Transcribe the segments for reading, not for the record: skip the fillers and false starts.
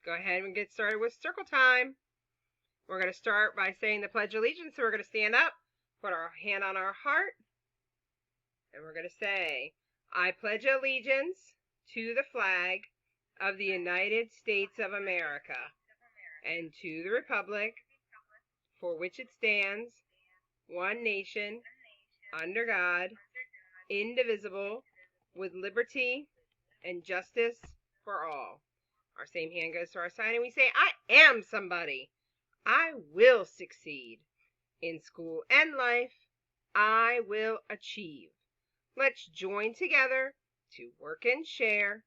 go ahead and get started with circle time. We're going to start by saying the Pledge of Allegiance. So we're going to stand up, put our hand on our heart, and we're going to say, I pledge allegiance to the flag of the United States of America and to the republic for which it stands, one nation, under God, indivisible, with liberty and justice for all. Our same hand goes to our side and we say, I am somebody. I will succeed. In school and life, I will achieve. Let's join together to work and share.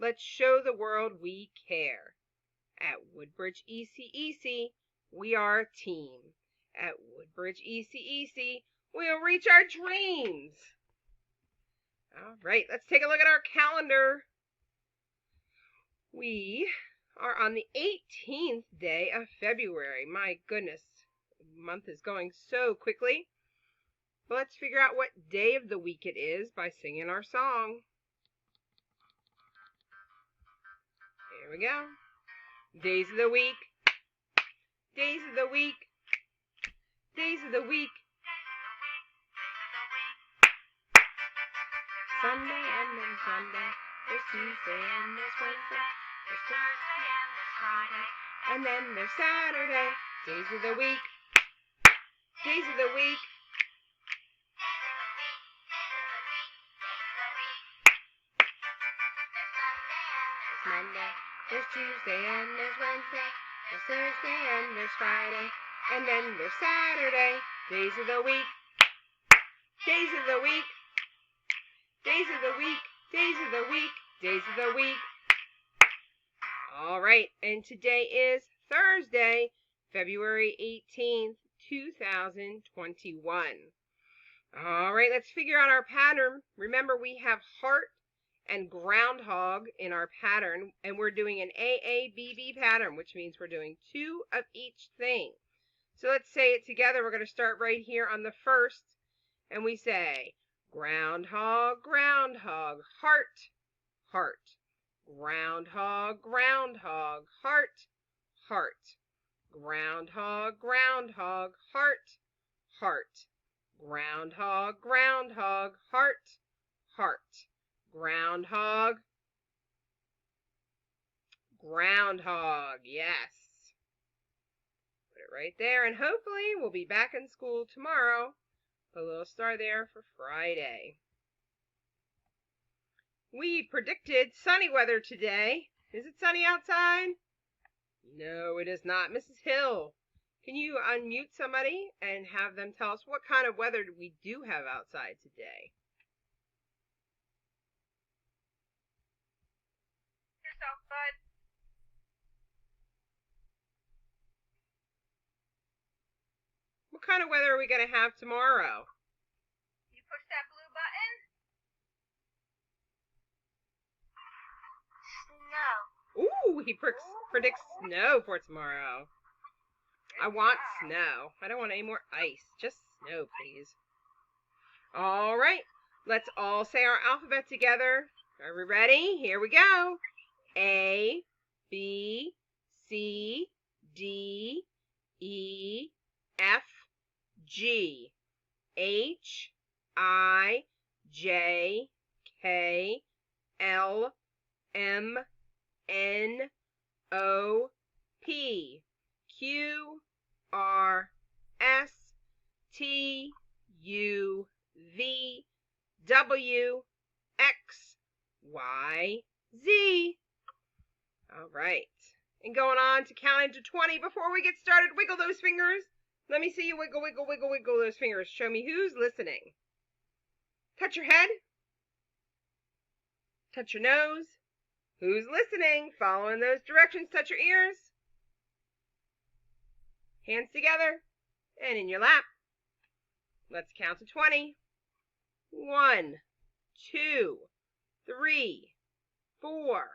Let's show the world we care. At Woodbridge ECEC, we are a team. At Woodbridge ECEC, we'll reach our dreams. All right, let's take a look at our calendar. We are on the 18th day of February. My goodness, the month is going so quickly. But let's figure out what day of the week it is by singing our song. Here we go. Days of the week. Days of the week. Days of the week. Sunday and then Sunday. There's Tuesday and there's Wednesday. There's Thursday and there's Friday. And then there's Saturday. Days of the week. Days of the week. There's Monday. There's Tuesday and there's Wednesday. There's Thursday and there's Friday. And then there's Saturday. Days of the week. Days of the week. Days of the week. Days of the week. Days of the week. All right, and today is Thursday, February 18th, 2021. All right, let's figure out our pattern. Remember, we have heart and groundhog in our pattern, and we're doing an AABB pattern, which means we're doing two of each thing. So let's say it together. We're going to start right here on the first, and we say, groundhog, groundhog, heart, heart. Groundhog, groundhog, heart, heart. Groundhog, groundhog, heart, heart. Groundhog, groundhog, heart, heart. Groundhog, groundhog, yes. Put it right there, and hopefully we'll be back in school tomorrow. Put a little star there for Friday. We predicted sunny weather today. Is it sunny outside? No, it is not. Mrs. Hill, can you unmute somebody and have them tell us what kind of weather we do have outside today? Yourself, bud. What kind of weather are we going to have tomorrow? You push that blue button. Snow. Ooh, he predicts snow for tomorrow. I want snow. I don't want any more ice. Just snow, please. All right. Let's all say our alphabet together. Are we ready? Here we go. A, B, C, D, E, F, G, H, I, J, K, L, M, N, O, P, Q, R, S, T, U, V, W, X, Y, Z. All right. And going on to counting to 20 before we get started. Wiggle those fingers. Let me see you wiggle, wiggle, wiggle, wiggle those fingers. Show me who's listening. Touch your head. Touch your nose. Who's listening? Following those directions. Touch your ears. Hands together and in your lap. Let's count to 20. 1, 2, 3, 4,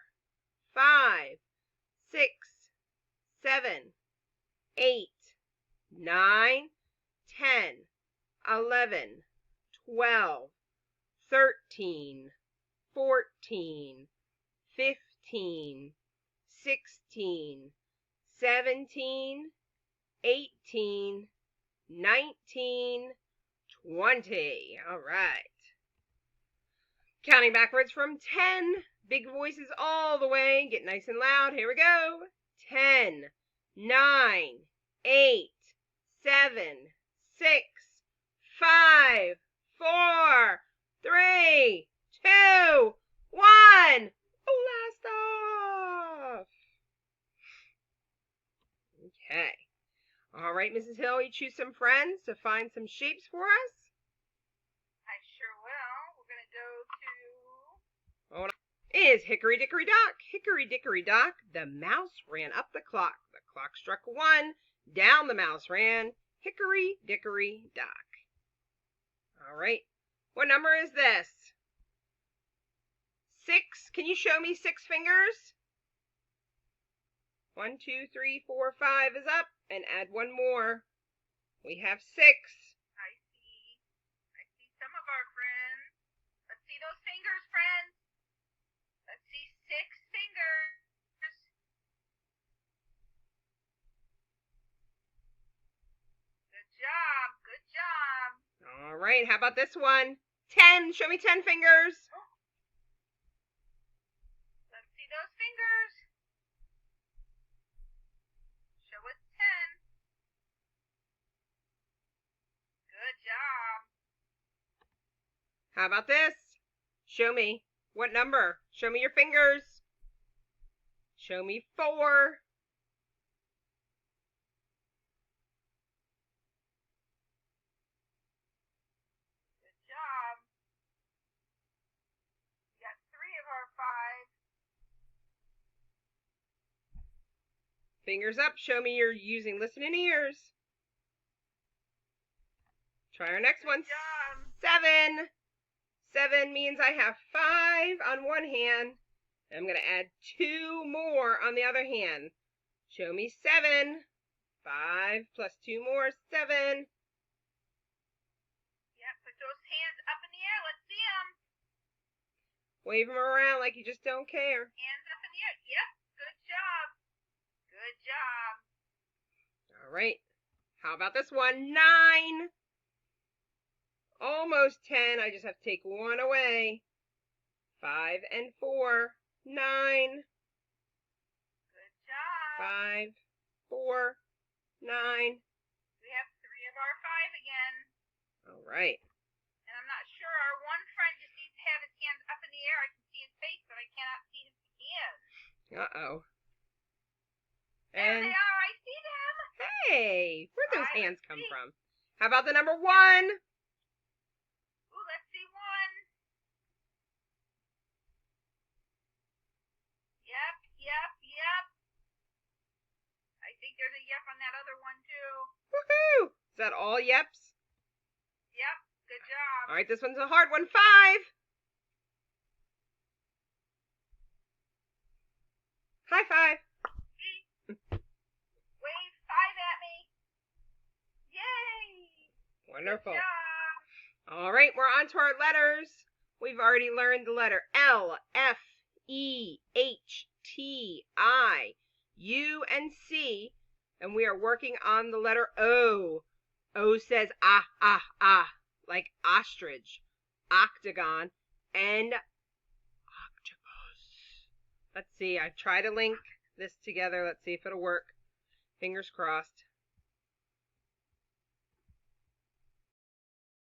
5, 6, 7, 8, 9, 10, 11, 12, 13, 14, 15, 16, 17, 18, 19, 20. All right. Counting backwards from 10. Big voices all the way. Get nice and loud. Here we go. 10, 9, 8, 7, 6, 5, 4, 3, 2, 1. Blast off. Okay. All right, Mrs. Hill, you choose some friends to find some shapes for us. I sure will. We're going to go to... Hold on. Is Hickory Dickory Dock. Hickory Dickory Dock, the mouse ran up the clock. The clock struck 1. Down the mouse ran. Hickory Dickory Dock. All right. What number is this? 6. Can you show me 6 fingers? 1, 2, 3, 4, 5 is up. And add 1 more. We have 6. I see some of our friends. Let's see those fingers, friends. Let's see 6 fingers. Good job. Good job. All right. How about this one? 10. Show me 10 fingers. Let's see those fingers. Show us 10. Good job. How about this? Show me. What number? Show me your fingers. Show me 4. Good job. We got 3 of our 5. Fingers up. Show me you're using listening ears. Try our next one. Good job. 7. 7 means I have 5 on one hand. I'm going to add 2 more on the other hand. Show me 7. 5 plus 2 more, 7. Yep, put those hands up in the air. Let's see them. Wave them around like you just don't care. Hands up in the air. Yep, good job. Good job. All right. How about this one? 9. Almost 10. I just have to take 1 away. 5 and 4. 9. Good job. 5, 4, 9. We have 3 of our 5 again. All right. And I'm not sure. Our one friend just needs to have his hands up in the air. I can see his face, but I cannot see his hands. Uh-oh. There And they are. I see them. hey, where'd those I hands come see. from? How about the number 1? Ooh, let's see 1. Yep, yep, yep. I think there's a yep on that other one, too. Woohoo! Is that all yeps? Yep, good job. All right, this one's a hard one. 5. High 5. Wave 5 at me. Yay! Wonderful. Good job. All right, we're on to our letters. We've already learned the letter L, F, E, H, T, I, U, and C. And we are working on the letter O. O says ah, ah, ah, like ostrich, octagon, and octopus. Let's see, I try to link this together. Let's see if it'll work. Fingers crossed.